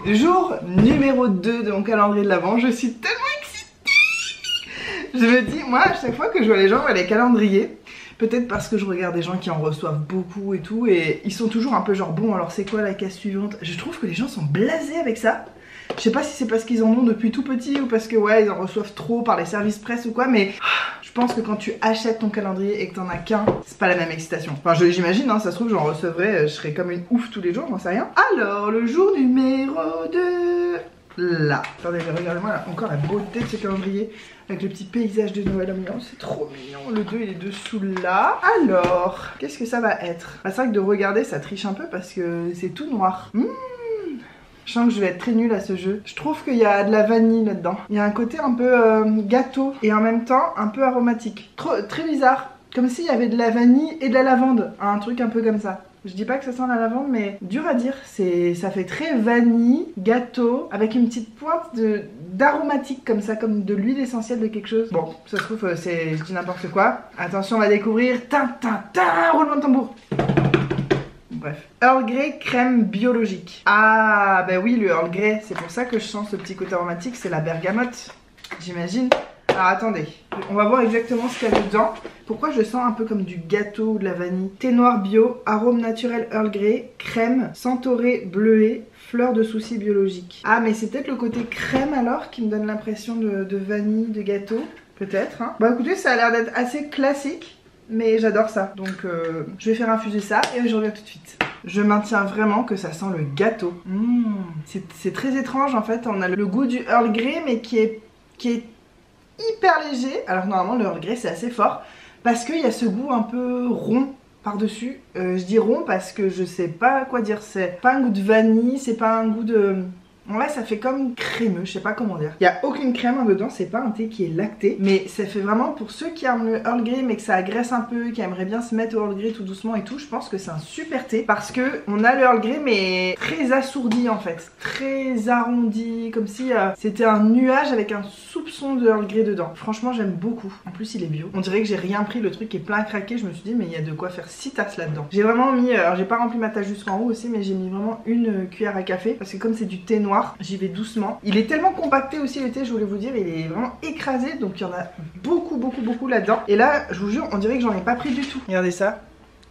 Jour numéro 2 de mon calendrier de l'Avent. Je suis tellement excitée. Je me dis, moi à chaque fois que je vois les gens voir les calendriers, peut-être parce que je regarde des gens qui en reçoivent beaucoup et tout, et ils sont toujours un peu genre bon alors c'est quoi la case suivante. Je trouve que les gens sont blasés avec ça. Je sais pas si c'est parce qu'ils en ont depuis tout petit ou parce que ouais ils en reçoivent trop par les services presse ou quoi, mais je pense que quand tu achètes ton calendrier et que t'en as qu'un, c'est pas la même excitation. Enfin j'imagine, hein, ça se trouve j'en recevrais, je serais comme une ouf tous les jours, j'en sais rien. Alors le jour numéro 2, là. Attendez, regardez-moi là, encore la beauté de ce calendrier avec le petit paysage de Noël au milieu, c'est trop mignon. Le 2 il est dessous là. Alors, qu'est-ce que ça va être? C'est vrai que de regarder ça triche un peu parce que c'est tout noir. Je sens que je vais être très nulle à ce jeu. Je trouve qu'il y a de la vanille là-dedans. Il y a un côté un peu gâteau et en même temps un peu aromatique. Très bizarre. Comme s'il y avait de la vanille et de la lavande. Un truc un peu comme ça. Je dis pas que ça sent la lavande, mais dur à dire. Ça fait très vanille, gâteau, avec une petite pointe d'aromatique comme ça, comme de l'huile essentielle de quelque chose. Bon, ça se trouve, je dis n'importe quoi. Attention, on va découvrir. Roulement de tambour. Bref. Earl Grey crème biologique. Ah, bah oui, le Earl Grey, c'est pour ça que je sens ce petit côté aromatique, c'est la bergamote, j'imagine. Alors attendez, on va voir exactement ce qu'il y a dedans. Pourquoi je sens un peu comme du gâteau ou de la vanille? Thé noir bio, arôme naturel Earl Grey, crème, centauré bleuet, fleur de souci biologique. Ah, mais c'est peut-être le côté crème alors qui me donne l'impression de vanille, de gâteau. Peut-être, hein. Bah écoutez, ça a l'air d'être assez classique. Mais j'adore ça, donc je vais faire infuser ça et je reviens tout de suite. Je maintiens vraiment que ça sent le gâteau. C'est très étrange en fait, on a le goût du Earl Grey mais qui est hyper léger. Alors normalement le Earl Grey c'est assez fort parce qu'il y a ce goût un peu rond par-dessus. Je dis rond parce que je sais pas quoi dire, c'est pas un goût de vanille, c'est pas un goût de... Ouais, ça fait comme crémeux, je sais pas comment dire. Il n'y a aucune crème en dedans, c'est pas un thé qui est lacté. Mais ça fait vraiment pour ceux qui aiment le Earl Grey mais que ça agresse un peu, qui aimeraient bien se mettre au Earl Grey tout doucement et tout. Je pense que c'est un super thé parce que on a le Earl Grey mais très assourdi en fait. Très arrondi, comme si c'était un nuage avec un soupçon de Earl Grey dedans. Franchement j'aime beaucoup. En plus il est bio. On dirait que j'ai rien pris, le truc est plein à craquer. Je me suis dit mais il y a de quoi faire 6 tasses là-dedans. J'ai vraiment mis, alors j'ai pas rempli ma tasse jusqu'en haut aussi, mais j'ai mis vraiment une cuillère à café parce que comme c'est du thé noir, j'y vais doucement. Il est tellement compacté aussi le thé, je voulais vous dire, il est vraiment écrasé, donc il y en a beaucoup là-dedans. Et là, je vous jure, on dirait que j'en ai pas pris du tout. Regardez ça.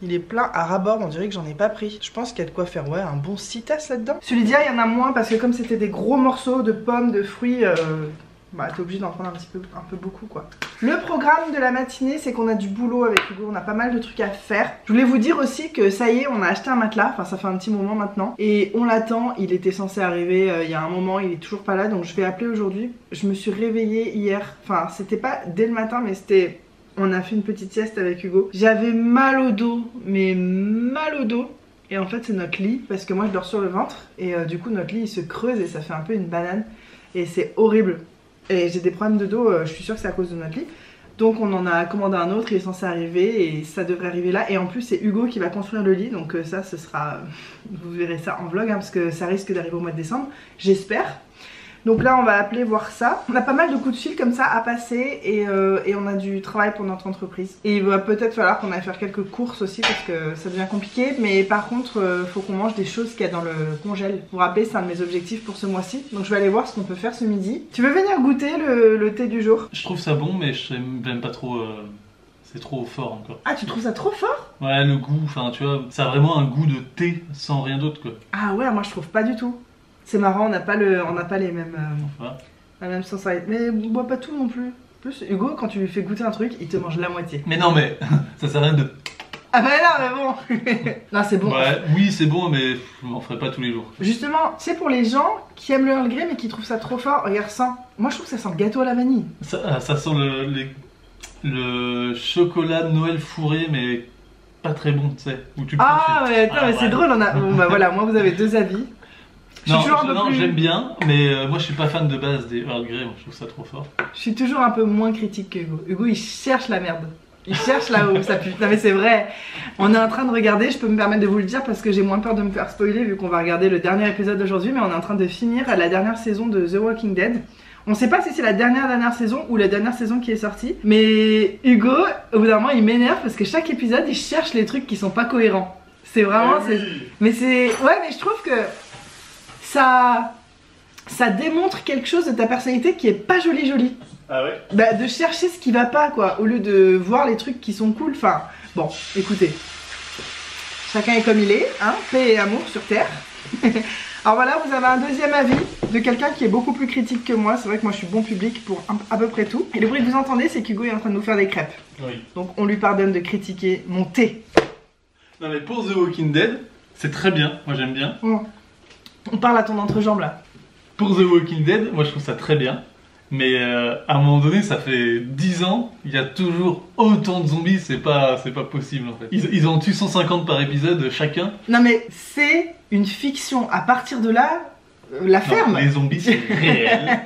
Il est plein à ras-bord, on dirait que j'en ai pas pris. Je pense qu'il y a de quoi faire, ouais, un bon 6 tasses là-dedans. Celui d'hier, il y en a moins parce que comme c'était des gros morceaux de pommes, de fruits, bah t'es obligé d'en prendre un peu beaucoup quoi. Le programme de la matinée, c'est qu'on a du boulot avec Hugo, on a pas mal de trucs à faire. Je voulais vous dire aussi que ça y est, on a acheté un matelas, enfin ça fait un petit moment maintenant. Et on l'attend, il était censé arriver il y a un moment, il est toujours pas là, donc je vais appeler aujourd'hui. Je me suis réveillée hier, enfin c'était pas dès le matin mais c'était... On a fait une petite sieste avec Hugo. J'avais mal au dos, mais mal au dos. Et en fait c'est notre lit, parce que moi je dors sur le ventre. Et du coup notre lit il se creuse et ça fait un peu une banane. Et c'est horrible. Et j'ai des problèmes de dos, je suis sûre que c'est à cause de notre lit. Donc on en a commandé un autre, il est censé arriver et ça devrait arriver là. Et en plus c'est Hugo qui va construire le lit, donc ça ce sera... Vous verrez ça en vlog, hein, parce que ça risque d'arriver au mois de décembre, j'espère. Donc là on va appeler voir ça. On a pas mal de coups de fil comme ça à passer et on a du travail pour notre entreprise. Et il va peut-être falloir qu'on aille faire quelques courses aussi parce que ça devient compliqué. Mais par contre faut qu'on mange des choses qu'il y a dans le congèle. Vous vous rappelez, c'est un de mes objectifs pour ce mois-ci. Donc je vais aller voir ce qu'on peut faire ce midi. Tu veux venir goûter le thé du jour? Je trouve ça bon mais j'aime pas trop... C'est trop fort encore. Ah, tu trouves ça trop fort? Ouais, le goût, enfin tu vois, ça a vraiment un goût de thé sans rien d'autre quoi. Ah ouais, moi je trouve pas du tout. C'est marrant, on n'a pas les mêmes la même sensation. Mais on boit pas tout non plus. En plus, Hugo, quand tu lui fais goûter un truc, il te mange la moitié. Mais non, mais ça sert à rien de... Ah bah non, mais bon. Non, c'est bon. Ouais, oui, c'est bon, mais je m'en ferai pas tous les jours. Justement, c'est pour les gens qui aiment le Earl Grey mais qui trouvent ça trop fort. Regarde ça. Moi, je trouve que ça sent le gâteau à la vanille. Ça sent le chocolat de Noël fourré, mais pas très bon, tu sais. Ah, mais attends, mais c'est drôle. On a... Bon, bah voilà, moi, vous avez deux avis. Non, j'aime bien, mais moi je suis pas fan de base des Earl Grey, je trouve ça trop fort. Je suis toujours un peu moins critique que Hugo. Hugo il cherche la merde. Il cherche là où ça pue. Non mais c'est vrai. On est en train de regarder, je peux me permettre de vous le dire parce que j'ai moins peur de me faire spoiler vu qu'on va regarder le dernier épisode d'aujourd'hui. Mais on est en train de finir la dernière saison de The Walking Dead. On sait pas si c'est la dernière saison ou la dernière saison qui est sortie. Mais Hugo, au bout d'un moment il m'énerve parce que chaque épisode il cherche les trucs qui sont pas cohérents. C'est vraiment... Mais c'est... Ouais mais je trouve que... ça démontre quelque chose de ta personnalité qui est pas jolie. Ah ouais? Bah de chercher ce qui va pas quoi, au lieu de voir les trucs qui sont cool, enfin bon, écoutez, chacun est comme il est, hein, paix et amour sur terre. Alors voilà, vous avez un deuxième avis de quelqu'un qui est beaucoup plus critique que moi, c'est vrai que moi je suis bon public pour à peu près tout. Et le bruit que vous entendez, c'est qu'Hugo est en train de nous faire des crêpes. Oui. Donc on lui pardonne de critiquer mon thé. Non mais pour The Walking Dead, c'est très bien, moi j'aime bien. On parle à ton entrejambe là. Pour The Walking Dead, moi je trouve ça très bien. Mais à un moment donné, ça fait 10 ans, il y a toujours autant de zombies, c'est pas possible en fait. Ils en tuent 150 par épisode chacun. Non mais c'est une fiction, à partir de là, la ferme. Non, les zombies c'est réel.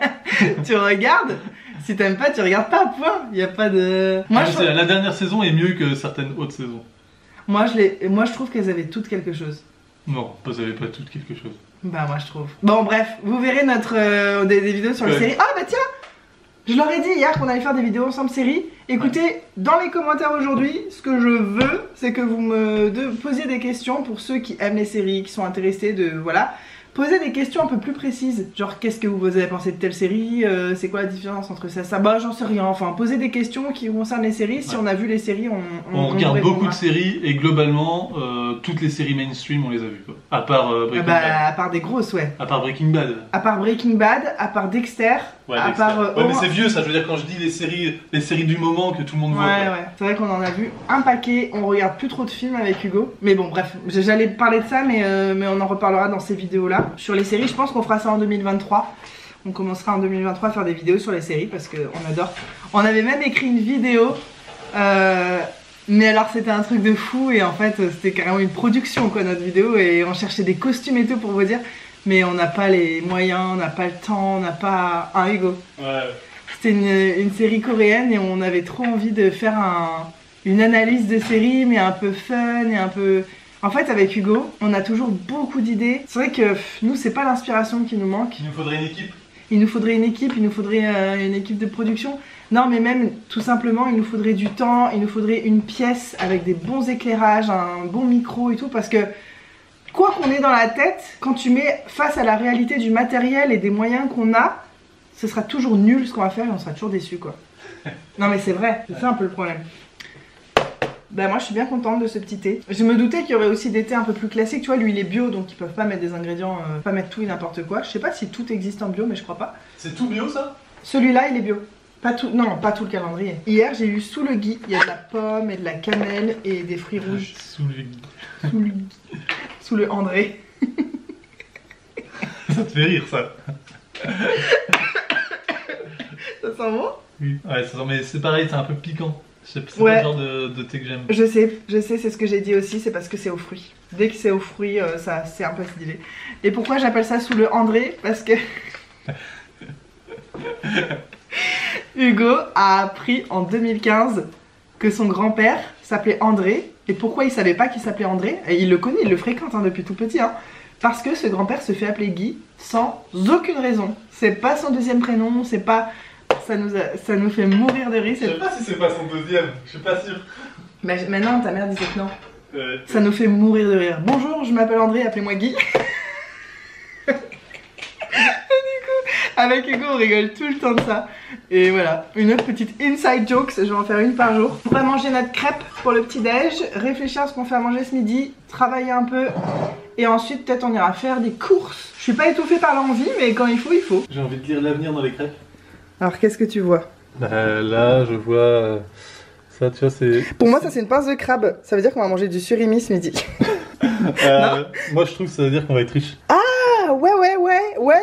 Tu regardes, si t'aimes pas, tu regardes pas, point. Il y a pas de... La dernière saison est mieux que certaines autres saisons. Moi je trouve qu'elles avaient toutes quelque chose. Non, vous avez pas toutes quelque chose. Bah moi je trouve. Bon bref, vous verrez des vidéos sur les séries. Ah bah tiens, je leur ai dit hier qu'on allait faire des vidéos ensemble séries. Écoutez, dans les commentaires aujourd'hui, ce que je veux, c'est que vous me posiez des questions pour ceux qui aiment les séries, qui sont intéressés de... Voilà. Posez des questions un peu plus précises, genre qu'est-ce que vous avez pensé de telle série, c'est quoi la différence entre ça, bah j'en sais rien, enfin posez des questions qui concernent les séries, si on a vu les séries, on regarde beaucoup de séries et globalement toutes les séries mainstream on les a vues quoi. À part Breaking Bad. À part des grosses ouais. À part Breaking Bad. À part Breaking Bad, à part Dexter, ouais, à Dexter. part... ouais mais c'est vieux ça, je veux dire quand je dis les séries du moment que tout le monde voit. Ouais ouais, c'est vrai qu'on en a vu un paquet, on regarde plus trop de films avec Hugo. Mais bon bref, j'allais parler de ça mais on en reparlera dans ces vidéos là. Sur les séries, je pense qu'on fera ça en 2023. On commencera en 2023 à faire des vidéos sur les séries parce qu'on adore. On avait même écrit une vidéo, mais alors c'était un truc de fou et en fait c'était carrément une production quoi notre vidéo et on cherchait des costumes et tout pour vous dire. Mais on n'a pas les moyens, on n'a pas le temps, on n'a pas un Hugo. Ouais. C'était une série coréenne et on avait trop envie de faire une analyse de série mais un peu fun et un peu... En fait, avec Hugo, on a toujours beaucoup d'idées. C'est vrai que nous, c'est pas l'inspiration qui nous manque. Il nous faudrait une équipe. Il nous faudrait une équipe, il nous faudrait une équipe de production. Non, mais même, tout simplement, il nous faudrait du temps, il nous faudrait une pièce avec des bons éclairages, un bon micro et tout, parce que quoi qu'on ait dans la tête, quand tu mets face à la réalité du matériel et des moyens qu'on a, ce sera toujours nul ce qu'on va faire et on sera toujours déçus, quoi. Non, mais c'est vrai, c'est ça un peu le problème. Bah moi je suis bien contente de ce petit thé. Je me doutais qu'il y aurait aussi des thés un peu plus classiques, tu vois, lui il est bio donc ils peuvent pas mettre des ingrédients, pas mettre tout et n'importe quoi. Je sais pas si tout existe en bio mais je crois pas. C'est tout bio ça? Celui-là il est bio. Pas tout, non pas tout le calendrier. Hier j'ai eu sous le gui, il y a de la pomme et de la cannelle et des fruits rouges. Sous le gui. Sous le gui. Sous le André. Ça te fait rire ça. Ça sent bon? Oui. Ouais ça sent, mais c'est pareil, c'est un peu piquant. C'est ouais. pas le genre de thé que j'aime. Je sais, c'est ce que j'ai dit aussi, c'est parce que c'est aux fruits. Dès que c'est aux fruits, ça c'est un peu acidulé. Et pourquoi j'appelle ça sous le André? Parce que Hugo a appris en 2015 que son grand-père s'appelait André. Et pourquoi il savait pas qu'il s'appelait André? Et il le connaît, il le fréquente hein, depuis tout petit. Hein. Parce que ce grand-père se fait appeler Guy sans aucune raison. C'est pas son deuxième prénom, c'est pas... Ça nous fait mourir de rire. Je sais pas si c'est pas son deuxième, je suis pas sûr. Mais non, ta mère disait que non. Ça nous fait mourir de rire. Bonjour, je m'appelle André, appelez-moi Guy. Et du coup, avec Hugo, on rigole tout le temps de ça. Et voilà, une autre petite inside jokes, je vais en faire une par jour. On va manger notre crêpe pour le petit-déj, réfléchir à ce qu'on fait à manger ce midi, travailler un peu. Et ensuite, peut-être on ira faire des courses. Je suis pas étouffée par l'envie, mais quand il faut, il faut. J'ai envie de lire l'avenir dans les crêpes. Alors qu'est-ce que tu vois? Bah là je vois ça tu vois c'est... Pour moi ça c'est une pince de crabe, ça veut dire qu'on va manger du surimi ce midi. Moi je trouve que ça veut dire qu'on va être riche. Ah ouais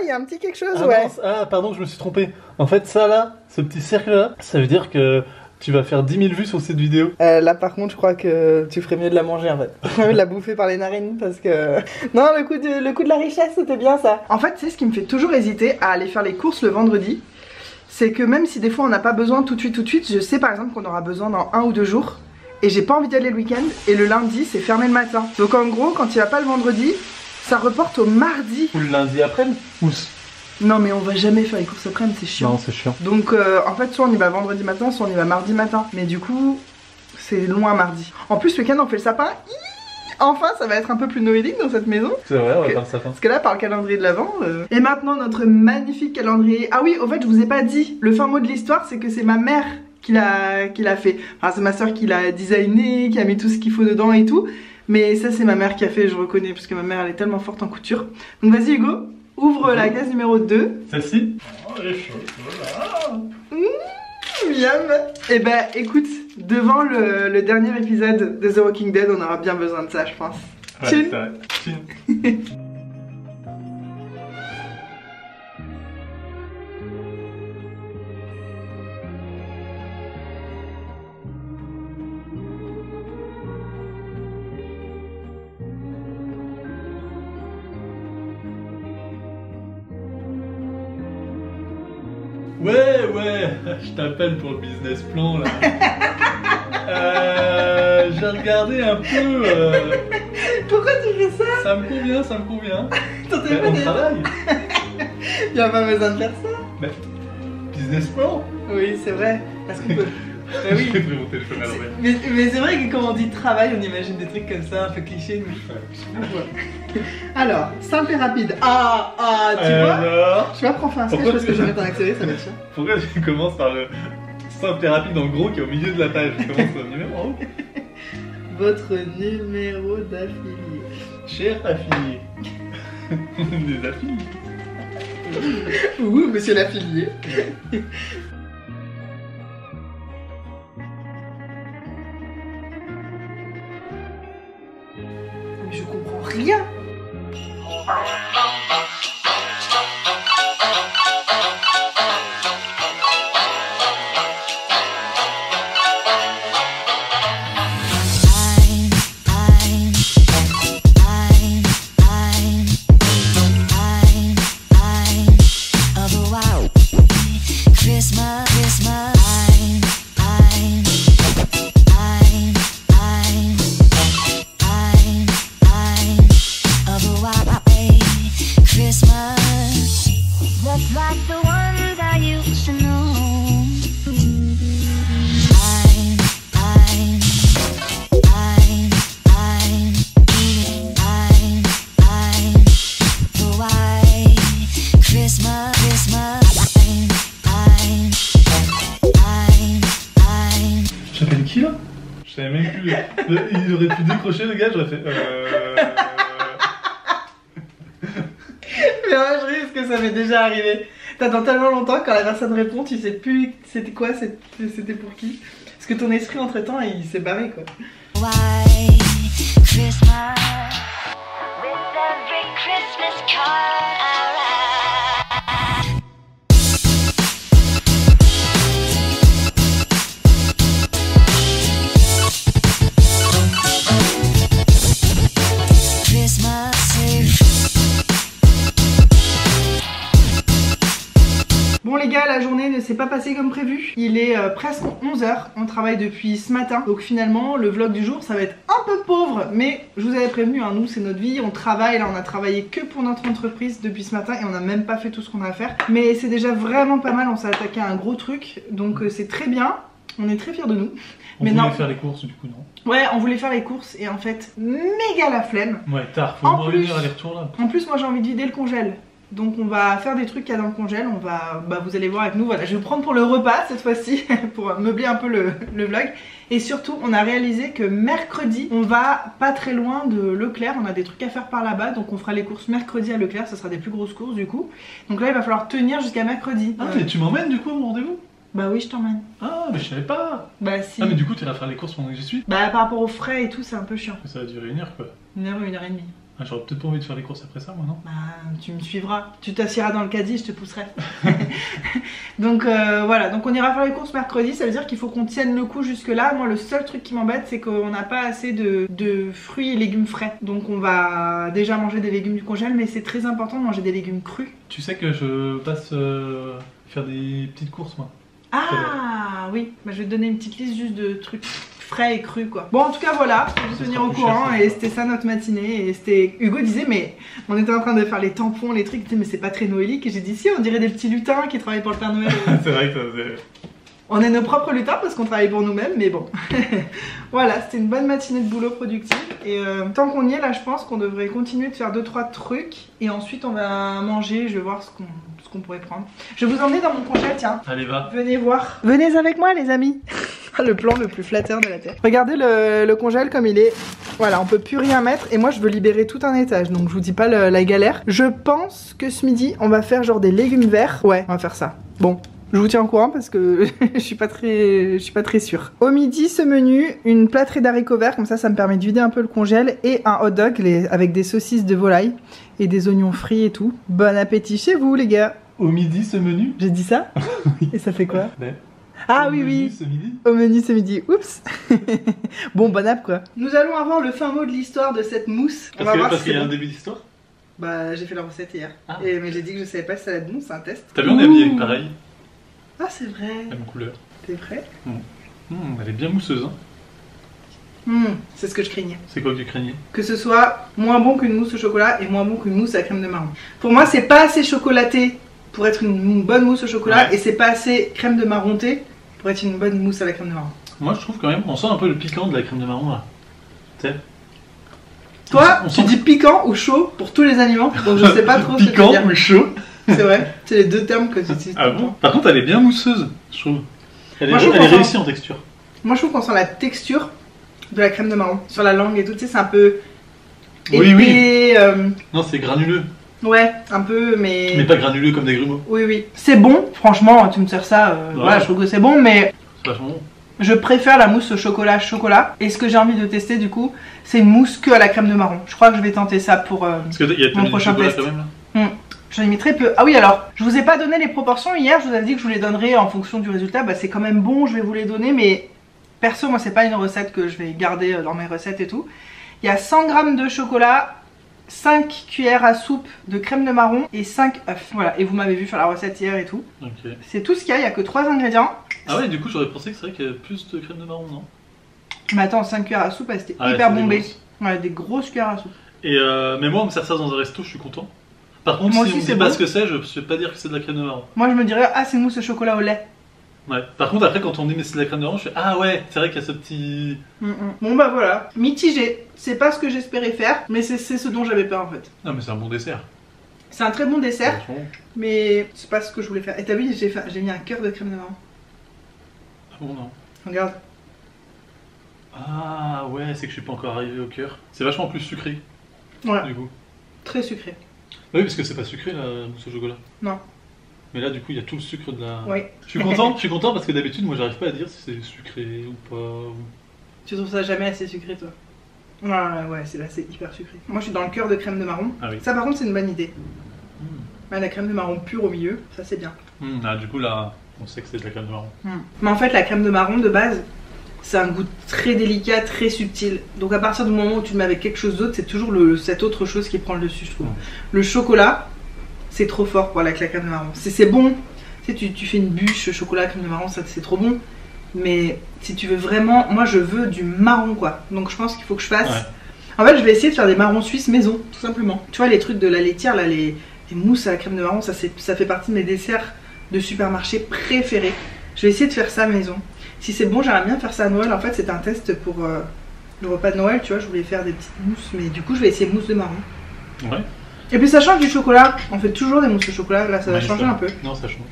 il y a un petit quelque chose ouais. Non, pardon je me suis trompé. En fait ça là, ce petit cercle là, ça veut dire que tu vas faire 10 000 vues sur cette vidéo. Là par contre je crois que tu ferais mieux de la manger en fait. De la bouffer par les narines parce que... Non le coup de la richesse c'était bien ça. En fait c'est ce qui me fait toujours hésiter à aller faire les courses le vendredi. C'est que même si des fois on n'a pas besoin tout de suite, je sais par exemple qu'on aura besoin dans 1 ou 2 jours et j'ai pas envie d'y aller le week-end et le lundi c'est fermé le matin. Donc en gros quand il va pas le vendredi, ça reporte au mardi. Ou le lundi après-midi ou... Non mais on va jamais faire les courses après-midi, c'est chiant. Non c'est chiant. Donc en fait soit on y va vendredi matin, soit on y va mardi matin. Mais du coup c'est loin mardi. En plus le week-end on fait le sapin. enfin ça va être un peu plus noélique dans cette maison. C'est vrai, on va faire ça. Parce que là, par le calendrier de l'Avent. Et maintenant, notre magnifique calendrier. Ah oui, au fait, je vous ai pas dit. Le fin mot de l'histoire, c'est que c'est ma mère qui l'a fait. Enfin, c'est ma soeur qui l'a designé, qui a mis tout ce qu'il faut dedans et tout. Mais ça, c'est ma mère qui a fait, je reconnais, parce que ma mère, elle est tellement forte en couture. Donc vas-y, Hugo, ouvre la case numéro 2. Celle-ci? Oh, elle est chaude, voilà. Miam. Et bah, écoute, devant le dernier épisode de The Walking Dead, on aura bien besoin de ça, je pense. Ouais, Tchine. c'est vrai. Tchine. Ouais, je t'appelle pour le business plan là. J'ai regardé un peu. Pourquoi tu fais ça? Ça me convient. T'en t'es pas On déjà. travaille. Y'a pas besoin de faire ça. Mais, business plan. Oui, c'est vrai. Parce qu'on peut. Bah oui. J'ai pris mon téléphone à l'envers. Mais c'est vrai que quand on dit travail, on imagine des trucs comme ça, un peu cliché. Alors, simple et rapide. Ah, tu vois? Alors, Je vais apprendre un sketch Pourquoi parce tu- que je vais mettre un accéléré, ça va être chiant. pourquoi tu commences par le simple et rapide en gros qui est au milieu de la page? Tu commences au numéro en haut. Votre numéro d'affilié. Cher affilié. Des affiliés. Ouh, monsieur l'affilié. Mais je comprends rien. Just like the ones I used to know. I'm the white Christmas. J'appelle qui là? Je savais même plus. Il aurait pu décrocher le gars, j'aurais fait. Mais ouais, je ris parce que ça m'est déjà arrivé. T'attends tellement longtemps que quand la personne répond, tu sais plus c'était quoi, c'était pour qui. Parce que ton esprit entre temps il s'est barré quoi. White Christmas. With every Christmas card I write. Christmas Eve. Bon les gars, la journée ne s'est pas passée comme prévu. Il est presque 11h, on travaille depuis ce matin. Donc finalement, le vlog du jour, ça va être un peu pauvre. Mais je vous avais prévenu, hein, nous c'est notre vie, on travaille. Là on a travaillé que pour notre entreprise depuis ce matin et on n'a même pas fait tout ce qu'on a à faire. Mais c'est déjà vraiment pas mal, on s'est attaqué à un gros truc. Donc c'est très bien, on est très fiers de nous. On Mais voulait non. faire les courses du coup, non? Ouais, on voulait faire les courses et en fait, méga la flemme. Ouais, tard, faut En au moins plus- une heure aller-retour là. En plus, moi j'ai envie de vider le congèle. Donc on va faire des trucs qu'il y a dans le congèle, on va, vous allez voir avec nous, voilà, je vais vous prendre pour le repas cette fois-ci, pour meubler un peu le vlog. Et surtout, on a réalisé que mercredi, on va pas très loin de Leclerc, on a des trucs à faire par là-bas, donc on fera les courses mercredi à Leclerc, ce sera des plus grosses courses du coup. Donc là, il va falloir tenir jusqu'à mercredi. Ah, mais tu m'emmènes du coup à mon rendez-vous? Bah oui, je t'emmène. Ah, mais je savais pas. Bah si. Ah, mais du coup, tu iras faire les courses pendant que j'y suis? Bah par rapport aux frais et tout, c'est un peu chiant. Ça va durer une heure quoi. 1h, 1h30. Ah, j'aurais peut-être pas envie de faire les courses après ça, moi, non? Bah, tu me suivras, tu t'assieras dans le caddie, je te pousserai. Donc voilà, donc on ira faire les courses mercredi, ça veut dire qu'il faut qu'on tienne le coup jusque là. Moi le seul truc qui m'embête c'est qu'on n'a pas assez de fruits et légumes frais. Donc on va déjà manger des légumes du congèle, mais c'est très important de manger des légumes crus. Tu sais que je passe faire des petites courses, moi. Ah oui, bah, je vais te donner une petite liste juste de trucs frais et crus quoi. Bon en tout cas voilà, faut vous Ça tenir sera au plus courant cher, et c'était ça notre matinée. Et c'était, Hugo disait mais on était en train de faire les tampons, les trucs, il disait mais c'est pas très noélique. Et j'ai dit si, on dirait des petits lutins qui travaillent pour le Père Noël. C'est vrai que ça faisait. On est nos propres lutins parce qu'on travaille pour nous-mêmes, mais bon. Voilà, c'était une bonne matinée de boulot productive. Et tant qu'on y est, là, je pense qu'on devrait continuer de faire 2-3 trucs. Et ensuite, on va manger. Je vais voir ce qu'on pourrait prendre. Je vais vous emmener dans mon congèle, tiens. Allez, va. Venez voir. Venez avec moi, les amis. Le plan le plus flatteur de la terre. Regardez le congèle comme il est. Voilà, on peut plus rien mettre. Et moi, je veux libérer tout un étage. Donc, je vous dis pas la galère. Je pense que ce midi, on va faire genre des légumes verts. Ouais, on va faire ça. Bon. Je vous tiens au courant parce que je suis pas très sûre. Au midi, ce menu, une plâtrée d'haricots verts, comme ça me permet de vider un peu le congèle, et un hot dog avec des saucisses de volaille et des oignons frits et tout. Bon appétit chez vous, les gars. Au midi, ce menu. J'ai dit ça? Et ça fait quoi? Ouais. Ah Au oui, menu, oui. ce midi. Au menu ce midi. Oups. Bon, bon app quoi. Nous allons avoir le fin mot de l'histoire de cette mousse. On va voir Parce si qu'il y a c'est un bon. début d'histoire. Bah, j'ai fait la recette hier. Ah. Mais j'ai dit que je savais pas si ça allait être bon, c'est un test. T'as vu, on est habillé avec pareil, Ah, c'est vrai. même couleur. T'es prêt? Elle est bien mousseuse, hein. C'est ce que je craignais. C'est quoi que tu craignais? Que ce soit moins bon qu'une mousse au chocolat et moins bon qu'une mousse à la crème de marron. Pour moi, c'est pas assez chocolaté pour être une bonne mousse au chocolat, Ouais. et c'est pas assez crème de marron thé pour être une bonne mousse à la crème de marron. Moi, je trouve quand même, on sent un peu le piquant de la crème de marron là. Tu sais. Toi, On tu sent- dis piquant ou chaud pour tous les aliments, donc je sais pas trop ce que tu veux Piquant dire. ou chaud? C'est vrai, c'est les deux termes que tu utilises. Ah tout le bon? temps. Par contre, elle est bien mousseuse, je trouve. Elle Moi, je trouve est qu'on sent- réussie en texture. Moi, je trouve qu'on sent la texture de la crème de marron sur la langue et tout, tu sais, c'est un peu Oui, épais, Non, c'est granuleux. ouais, un peu, mais... Mais pas granuleux comme des grumeaux. Oui, oui. C'est bon, franchement, tu me sers ça, voilà, je trouve que c'est bon, mais C'est vachement bon. je préfère la mousse au chocolat. Et ce que j'ai envie de tester, du coup, c'est une mousse que à la crème de marron. Je crois que je vais tenter ça pour... Parce qu'il y a Mon tellement de prochain chocolat test. quand même là. J'en ai mis très peu. Ah oui, alors, je vous ai pas donné les proportions hier, je vous avais dit que je vous les donnerais en fonction du résultat. Bah, c'est quand même bon, je vais vous les donner, mais perso, moi, c'est pas une recette que je vais garder dans mes recettes et tout. Il y a 100 g de chocolat, 5 cuillères à soupe de crème de marron et 5 œufs. Voilà, et vous m'avez vu faire la recette hier et tout. Ok. C'est tout ce qu'il y a, il y a que 3 ingrédients. Ah ouais, du coup, j'aurais pensé que c'est vrai qu'il y a plus de crème de marron, non? Mais attends, 5 cuillères à soupe, elle était Ah ouais, hyper c'est des bombée. grosses. Ouais, des grosses cuillères à soupe. Et mais moi, on me sert ça dans un resto, je suis content. Par contre, Moi si aussi, on me c'est dit pas bon. ce que c'est, je vais pas dire que c'est de la crème de marron. Moi, je me dirais, ah, c'est une mousse au chocolat au lait. Ouais. Par contre, après, quand on dit mais c'est de la crème de marron, je fais ah ouais, c'est vrai qu'il y a ce petit. Bon, bah voilà. Mitigé. C'est pas ce que j'espérais faire, mais c'est ce dont j'avais peur en fait. Non, mais c'est un bon dessert. C'est un très bon dessert, Vachement bon. mais c'est pas ce que je voulais faire. Et t'as vu, j'ai mis un cœur de crème de marron. Ah bon, non. Regarde. Ah ouais, c'est que je suis pas encore arrivé au cœur. C'est vachement plus sucré, Voilà, du coup. très sucré. Oui, parce que c'est pas sucré la mousse au chocolat. Non. Mais là, du coup, il y a tout le sucre de la. Oui. Je suis content parce que d'habitude, moi, j'arrive pas à dire si c'est sucré ou pas. Tu trouves ça jamais assez sucré, toi? Ouais, c'est là, c'est hyper sucré. Moi, je suis dans le cœur de crème de marron. Ah oui. Ça, par contre, c'est une bonne idée. Hmm. Ouais, la crème de marron pure au milieu, ça c'est bien. Ah, du coup, là, on sait que c'est de la crème de marron. Mais en fait, la crème de marron de base, c'est un goût très délicat, très subtil. Donc à partir du moment où tu le mets avec quelque chose d'autre, c'est toujours cette autre chose qui prend le dessus, je trouve. Le chocolat, c'est trop fort pour la crème de marron. C'est bon, tu sais, tu fais une bûche chocolat, crème de marron, ça c'est trop bon. Mais si tu veux vraiment, moi je veux du marron quoi. Donc je pense qu'il faut que je fasse. Ouais. En fait, je vais essayer de faire des marrons suisses maison, tout simplement. Tu vois, les trucs de la laitière, là, les mousses à la crème de marron, ça fait partie de mes desserts de supermarché préférés. Je vais essayer de faire ça maison. Si c'est bon, j'aimerais bien faire ça à Noël. En fait, c'est un test pour le repas de Noël, tu vois. Je voulais faire des petites mousses, mais du coup, je vais essayer mousse de marron. Ouais. Et puis ça change du chocolat. On fait toujours des mousses au chocolat. Là, ça va Ouais, changer un peu. Non, ça change.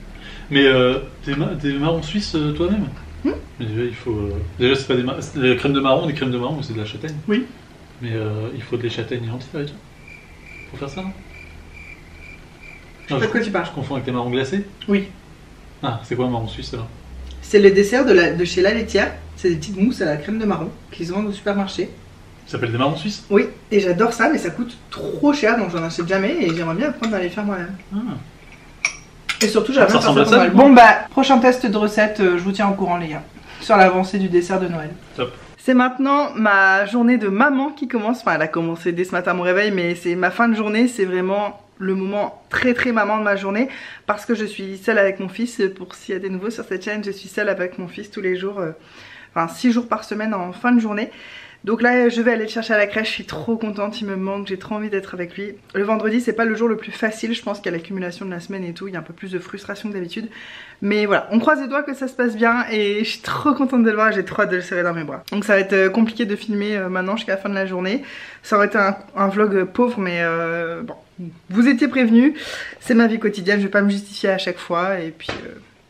Mais des marrons suisses toi-même? Mais déjà, il faut. Déjà, c'est pas des crèmes de marron, ou c'est de la châtaigne. Oui. Mais il faut des châtaignes entières et tout. Pour faire ça, non? Je sais pas de quoi tu parles. Je confonds avec des marrons glacés. Oui. Ah, c'est quoi un marron suisse alors? C'est le dessert de chez la laitière. C'est des petites mousses à la crème de marron qui se vendent au supermarché. Ça s'appelle des marrons suisses? Oui, et j'adore ça, mais ça coûte trop cher, donc j'en achète jamais et j'aimerais bien apprendre à les faire moi-même. Ah. Et surtout, j'aimerais Ça bien faire ressemble ça à ça, pour Noël. du coup Bon bah, prochain test de recette, je vous tiens au courant les gars, sur l'avancée du dessert de Noël. Top. C'est maintenant ma journée de maman qui commence, enfin elle a commencé dès ce matin à mon réveil, mais c'est ma fin de journée, c'est vraiment le moment très très maman de ma journée, parce que je suis seule avec mon fils. Pour s'il y a des nouveaux sur cette chaîne, je suis seule avec mon fils tous les jours, enfin 6 jours par semaine en fin de journée. Donc là je vais aller le chercher à la crèche, je suis trop contente, il me manque, j'ai trop envie d'être avec lui. Le vendredi c'est pas le jour le plus facile, je pense qu'il y a l'accumulation de la semaine et tout, il y a un peu plus de frustration que d'habitude. Mais voilà, on croise les doigts que ça se passe bien et je suis trop contente de le voir, j'ai trop hâte de le serrer dans mes bras. Donc ça va être compliqué de filmer maintenant jusqu'à la fin de la journée. Ça aurait été un vlog pauvre mais bon, vous étiez prévenus, c'est ma vie quotidienne, je vais pas me justifier à chaque fois et puis...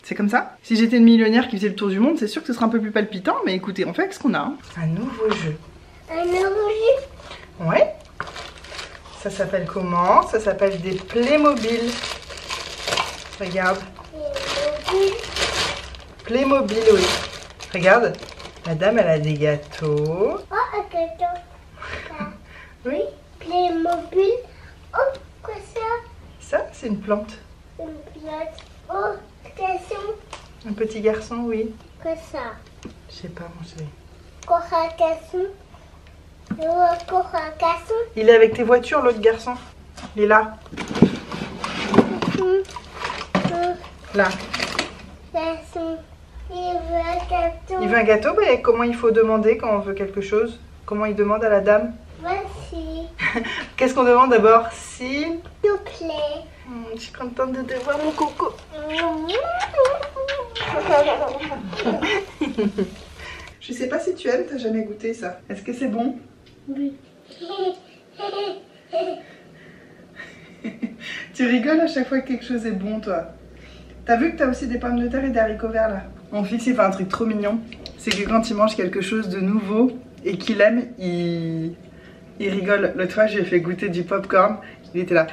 c'est comme ça. Si j'étais une millionnaire qui faisait le tour du monde, c'est sûr que ce serait un peu plus palpitant, mais écoutez, on fait avec ce qu'on a. Hein. Un nouveau jeu. Un nouveau jeu? Ouais. Ça s'appelle comment? Ça s'appelle des Playmobil. Regarde. Playmobil, oui. Regarde. La dame, elle a des gâteaux. Oh, un gâteau. Oui. Playmobil. Oh, quoi ça? Ça, c'est une plante. Une plate. Oh, garçon. Un petit garçon, oui. Quoi ça? Je sais pas, mon chéri. Quoi un garçon? Quoi un garçon? Il est avec tes voitures, l'autre garçon. Il est là. Là. Garçon. Il veut un gâteau. Il veut un gâteau, bah, comment il faut demander quand on veut quelque chose? Comment il demande à la dame? Voici. Qu'est-ce qu'on demande d'abord? Si... S'il vous plaît. Je suis contente de te voir, mon coco. Je sais pas si tu aimes, t'as jamais goûté ça. Est-ce que c'est bon? Oui. Tu rigoles à chaque fois que quelque chose est bon, toi. T'as vu que t'as aussi des pommes de terre et des haricots verts là? Mon fils il fait un truc trop mignon. C'est que quand il mange quelque chose de nouveau et qu'il aime, il rigole. L'autre fois, je lui ai fait goûter du popcorn. Il était là.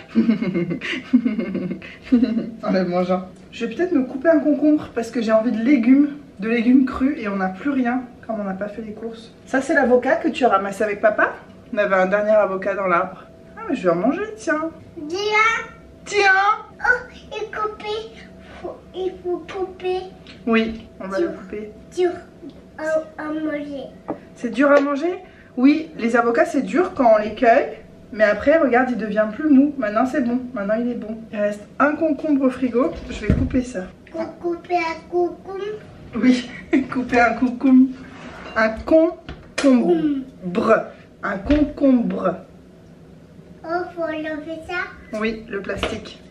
En le mangeant. Je vais peut-être me couper un concombre parce que j'ai envie de légumes crus et on n'a plus rien comme on n'a pas fait les courses. Ça, c'est l'avocat que tu as ramassé avec papa? On avait un dernier avocat dans l'arbre. Ah, mais je vais en manger, tiens. Tiens. Oh, il coupé. Il faut couper. Oui, on va le couper. Dur à manger. C'est dur à manger? Oui, les avocats, c'est dur quand on les cueille. Mais après, regarde, il devient plus mou. Maintenant, c'est bon. Maintenant, il est bon. Il reste un concombre au frigo. Je vais couper ça. Pour couper un concombre. Oui, couper un concombre. Un concombre. Un concombre. Oh, faut enlever ça. Oui, le plastique.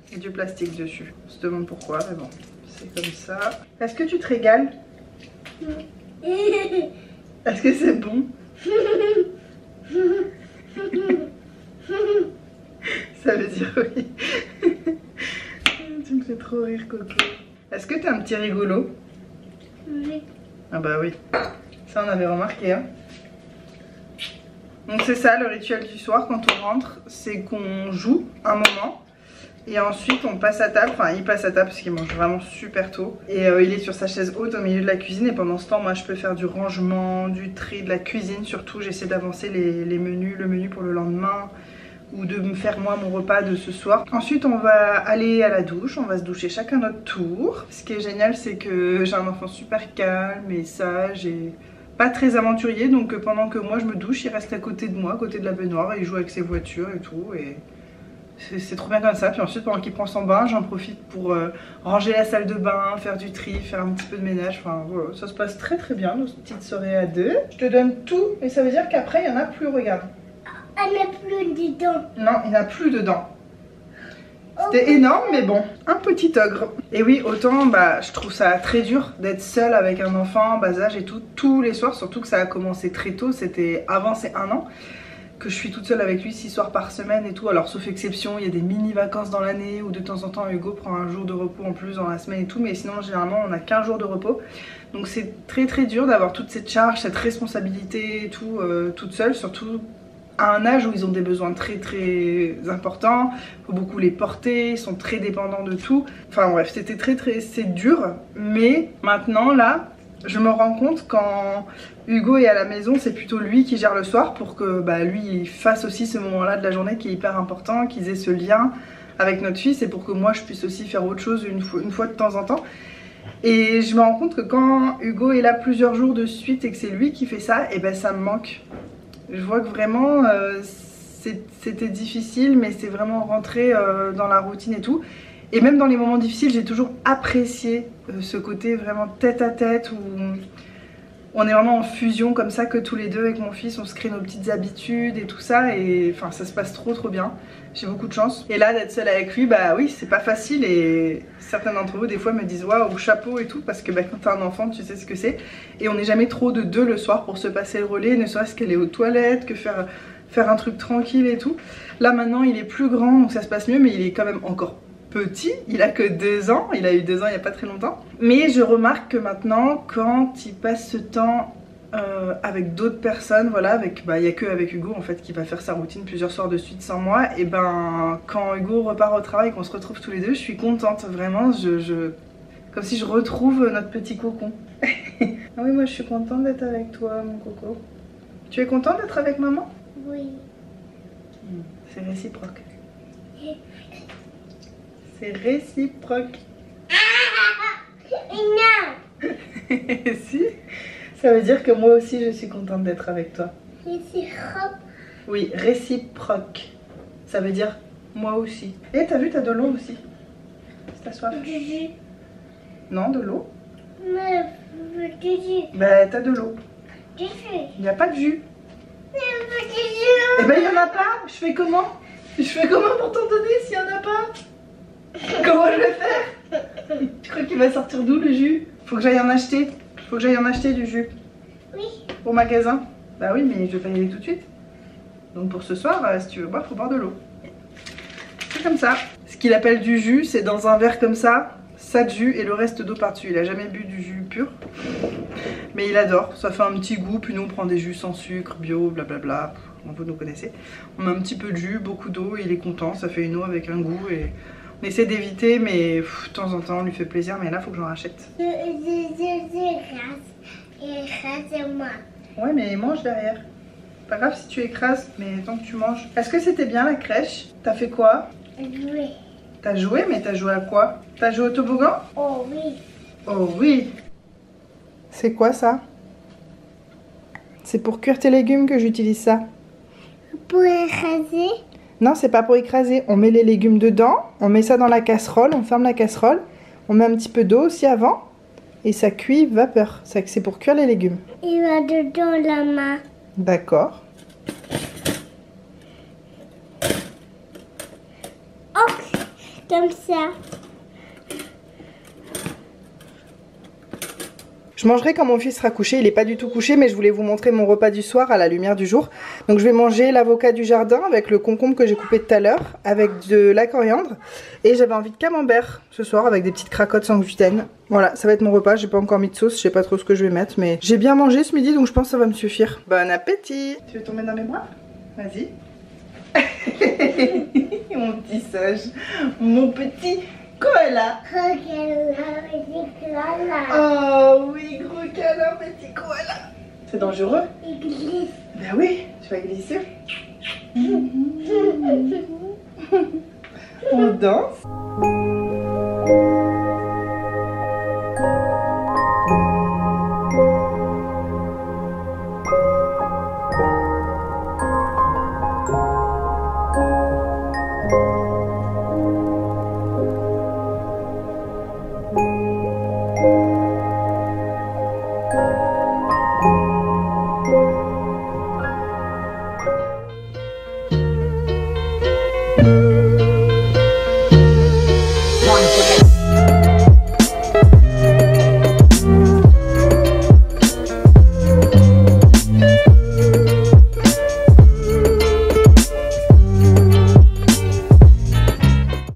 Il y a du plastique dessus. On se demande pourquoi, mais bon. C'est comme ça. Est-ce que tu te régales? Est-ce que c'est bon? Ça veut dire oui. Tu me fais trop rire, Coco. Est-ce que t'es un petit rigolo? Oui. Ah bah oui. Ça, on avait remarqué, hein. Donc c'est ça, le rituel du soir quand on rentre, c'est qu'on joue un moment. Et ensuite on passe à table, enfin il passe à table parce qu'il mange vraiment super tôt. Et il est sur sa chaise haute au milieu de la cuisine et pendant ce temps moi je peux faire du rangement, du tri, de la cuisine surtout. J'essaie d'avancer les menus, le menu pour le lendemain ou de me faire moi mon repas de ce soir. Ensuite on va aller à la douche, on va se doucher chacun notre tour. Ce qui est génial c'est que j'ai un enfant super calme et sage et pas très aventurier. Donc pendant que moi je me douche il reste à côté de moi, à côté de la baignoire et il joue avec ses voitures et tout. Et c'est trop bien comme ça. Puis ensuite pendant qu'il prend son bain j'en profite pour ranger la salle de bain, faire du tri, faire un petit peu de ménage. Enfin voilà, ça se passe très très bien nos petites soirées à deux. Je te donne tout et ça veut dire qu'après il n'y en a plus, regarde. Il n'y a plus dedans. Non, il n'y en a plus dedans. C'était énorme mais bon, un petit ogre. Et oui, autant bah, je trouve ça très dur d'être seule avec un enfant en bas âge et tout, tous les soirs, surtout que ça a commencé très tôt, c'était avant ses 1 an. Que je suis toute seule avec lui 6 soirs par semaine et tout. Alors sauf exception, il y a des mini vacances dans l'année où de temps en temps Hugo prend un jour de repos en plus dans la semaine et tout. Mais sinon généralement on a qu'un jour de repos. Donc c'est très très dur d'avoir toute cette charge, cette responsabilité et tout toute seule. Surtout à un âge où ils ont des besoins très très importants. Il faut beaucoup les porter, ils sont très dépendants de tout. Enfin bref, c'était c'est dur. Mais maintenant là, je me rends compte quand Hugo est à la maison, c'est plutôt lui qui gère le soir pour que bah, lui il fasse aussi ce moment-là de la journée qui est hyper important, qu'ils aient ce lien avec notre fils et pour que moi je puisse aussi faire autre chose une fois de temps en temps. Et je me rends compte que quand Hugo est là plusieurs jours de suite et que c'est lui qui fait ça, et ben ça me manque. Je vois que vraiment c'était difficile mais c'est vraiment rentré dans la routine et tout. Et même dans les moments difficiles, j'ai toujours apprécié ce côté vraiment tête à tête où On est vraiment en fusion comme ça que tous les deux avec mon fils, on se crée nos petites habitudes et tout ça et enfin ça se passe trop bien. J'ai beaucoup de chance. Et là d'être seule avec lui, bah oui c'est pas facile et certains d'entre vous des fois me disent waouh chapeau et tout parce que bah, quand t'as un enfant tu sais ce que c'est. Et on n'est jamais trop de deux le soir pour se passer le relais, ne serait-ce qu'aller aux toilettes, que faire un truc tranquille et tout. Là maintenant il est plus grand donc ça se passe mieux mais il est quand même encore petit, il a que 2 ans, il a eu 2 ans il y a pas très longtemps. Mais je remarque que maintenant quand il passe ce temps avec d'autres personnes, voilà, avec il y a que avec Hugo en fait qui va faire sa routine plusieurs soirs de suite sans moi, et ben quand Hugo repart au travail, qu'on se retrouve tous les deux, je suis contente vraiment, comme si je retrouve notre petit cocon. Ah oui moi je suis contente d'être avec toi mon coco. Tu es contente d'être avec maman? Oui. C'est réciproque. C'est réciproque. Non. Si, ça veut dire que moi aussi je suis contente d'être avec toi. Réciproque. Oui, réciproque. Ça veut dire moi aussi. Et t'as vu, t'as de l'eau aussi. Si t'as soif. Du jus. Non, de l'eau. Mais du jus. Bah t'as de l'eau. Du jus. Il n'y a pas de jus. Du jus. Eh ben il n'y en a pas. Je fais comment pour t'en donner s'il n'y en a pas? Comment je vais faire? Tu crois qu'il va sortir d'où le jus? Faut que j'aille en acheter. Faut que j'aille en acheter du jus. Oui. Au magasin. Bah oui, mais je vais pas y aller tout de suite. Donc pour ce soir, si tu veux boire, faut boire de l'eau. C'est comme ça. Ce qu'il appelle du jus, c'est dans un verre comme ça de jus et le reste d'eau par-dessus. Il a jamais bu du jus pur. Mais il adore. Ça fait un petit goût. Puis nous, on prend des jus sans sucre, bio, blablabla. Vous nous connaissez. On met un petit peu de jus, beaucoup d'eau. Il est content. Ça fait une eau avec un goût et... On essaie d'éviter, mais de temps en temps, on lui fait plaisir. Mais là, il faut que j'en rachète. Écrase-moi. Ouais, mais mange derrière. Pas grave si tu écrases, mais tant que tu manges. Est-ce que c'était bien la crèche? T'as fait quoi? Oui. T'as joué, mais t'as joué à quoi? T'as joué au toboggan? Oh oui. Oh oui. C'est quoi ça? C'est pour cuire tes légumes que j'utilise ça. Pour écraser. Non, c'est pas pour écraser. On met les légumes dedans, on met ça dans la casserole, on ferme la casserole, on met un petit peu d'eau aussi avant et ça cuit vapeur. C'est pour cuire les légumes. Il va dedans la main. D'accord. Oh, comme ça. Je mangerai quand mon fils sera couché, il n'est pas du tout couché, mais je voulais vous montrer mon repas du soir à la lumière du jour. Donc je vais manger l'avocat du jardin avec le concombre que j'ai coupé tout à l'heure, avec de la coriandre. Et j'avais envie de camembert ce soir avec des petites cracottes sans gluten. Voilà, ça va être mon repas, j'ai pas encore mis de sauce, je sais pas trop ce que je vais mettre, mais j'ai bien mangé ce midi donc je pense que ça va me suffire. Bon appétit! Tu veux tomber dans mes bras? Vas-y. Mon petit sage, mon petit koala. Oh oui, gros câlin, petit koala. C'est dangereux? Il glisse. Ben oui, tu vas glisser. On danse.